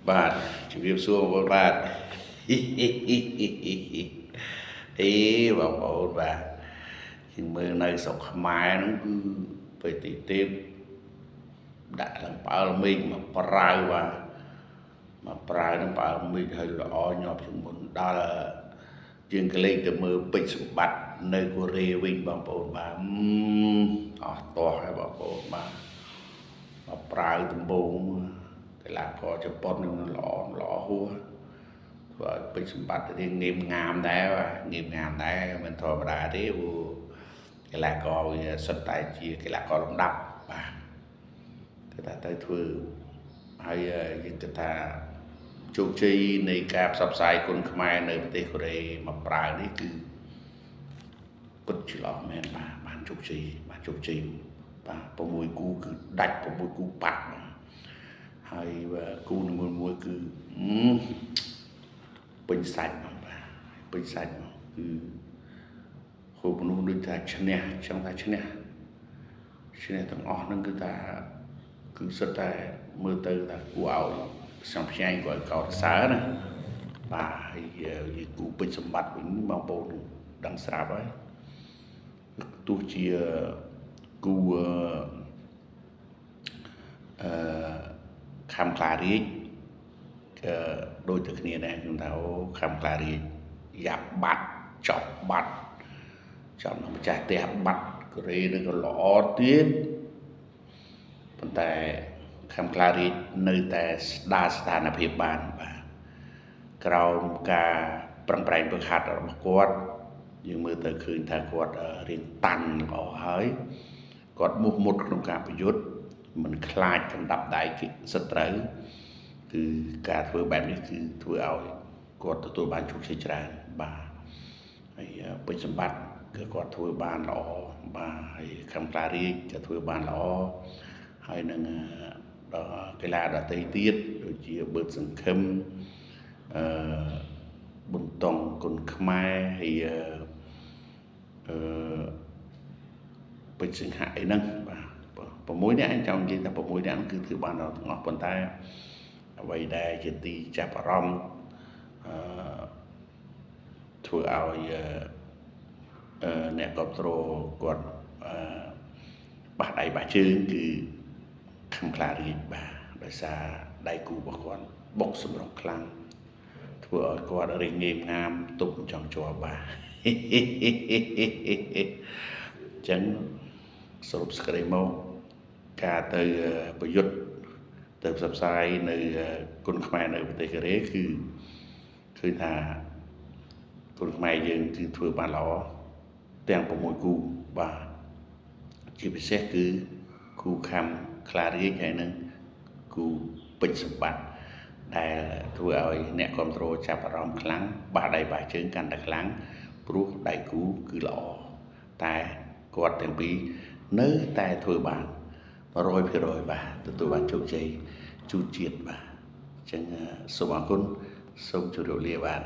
បាទជំរាបសួរបងប្អូនបាទអេបងប្អូនបាទយើងមើលនៅស្រុកខ្មែរហ្នឹងគឺបេតិទេពដាក់ឡើងផ្អើលមេឃមកប្រាវបាទមកប្រាវនឹងផ្អើលមេឃឲ្យល្អញាប់ជាងមុនដល់យើងក៏លេចទៅមើលពេជ្រសម្បត្តិនៅកូរ៉េវិញបងប្អូនបាទអស់តោះហើយបងប្អូនបាទមកប្រាវដំបូងកីឡាករជប៉ុននឹងល្អហួសធ្វើឲ្យពេជ្រសម្បត្តិរៀងងៀមងាមដែរបាទងៀមងាមដែរមិនធម្មតាទេព្រោះកីឡាករវាសុទ្ធតែជាកីឡាករលំដាប់បាទគឺថាទៅធ្វើហើយយើងគិតថាជោគជ័យនៃការផ្សព្វផ្សាយគុនខ្មែរនៅប្រទេសកូរ៉េមកប្រើនេះគឺពិតជាល្អមែនបាទបានជោគជ័យបាទ6គូគឺដាច់6គូប៉ាត់ហើយគូនីមួយៗគឺពេញសាច់បាទពេញសាច់គឺហូបមនុស្សដូចថាឈ្នះចង់ថាឈ្នះទាំងអស់ហ្នឹងគឺថាគឺសិតតែមើលទៅថាគួរឲ្យសំផ្ញែងគាត់កោតសើណាបាទហើយគូពេជ្រសម្បត្តិវិញបងប្អូនដឹងស្រាប់ហើយទោះជាគូខំខ្លារាជដូចតែគ្នាដែរខ្ញុំថាអូខំខ្លារាជយ៉ាប់បាត់ចប់បាត់ចំនឹងម្ចាស់ផ្ទះបាត់កូរ៉េនឹងក៏ល្អទៀតប៉ុន្តែខំខ្លារាជនៅតែស្ដារស្ថានភាពបានបាទក្រោមការប្រឹងប្រែងហ្វឹកហាត់របស់គាត់យើងមើលទៅឃើញថាគាត់រៀងតាន់ល្អហើយគាត់មុះមុតក្នុងការប្រយុទ្ធមិនខ្លាចកណ្ដាប់ដៃសត្រូវគឺការធ្វើបែបនេះគឺធ្វើឲ្យគាត់ទទួលបានជោគជ័យច្រើនបាទហើយពេជ្រសម្បត្តិគឺគាត់ធ្វើបានល្អបាទហើយខំខ្លារាជក៏ធ្វើបានល្អហើយនឹងកីឡាដទៃទៀតដូចជាបឺតសង្ឃឹមបន្ទង់គុនខ្មែរហើយពេជ្រសិង្ហៈអីហ្នឹងបាទ6នាក់អញចង់និយាយថា6នាក់គឺធ្វើបានទាំងអស់ប៉ុន្តែអ្វីដែលជាទីចាប់អារម្មណ៍ធ្វើឲ្យអ្នកគ្រប់គ្រងគាត់បះដៃបះជើងគឺខំខ្លារាជបាទដោយសារដៃគូរបស់គាត់បុកសម្រុកខ្លាំងធ្វើឲ្យគាត់រៀងងៀមងាមទប់ចង់ជាប់បាទអញ្ចឹងសរុបសេចក្តីមកការទៅប្រយុទ្ធទៅផ្សព្វផ្សាយនៅគុនខ្មែរនៅប្រទេសកូរ៉េគឺឃើញថាគុនខ្មែរយើងគឺធ្វើបានល្អទាំង6គូបាទជាពិសេសគឺគូខំខ្លារាជហើយនឹងគូពេជ្រសម្បត្តិដែលធ្វើឲ្យអ្នកគ្រប់គ្រងចាប់អារម្មណ៍ខ្លាំងបះដៃបះជើងកាន់តែខ្លាំងព្រោះដៃគូគឺល្អតែគាត់ទាំងពីរនៅតែធ្វើបាន100%បាទទទួលបានជោគជ័យជូនជាតិបាទអញ្ចឹងសូមអរគុណសូមជម្រាបលាបាទ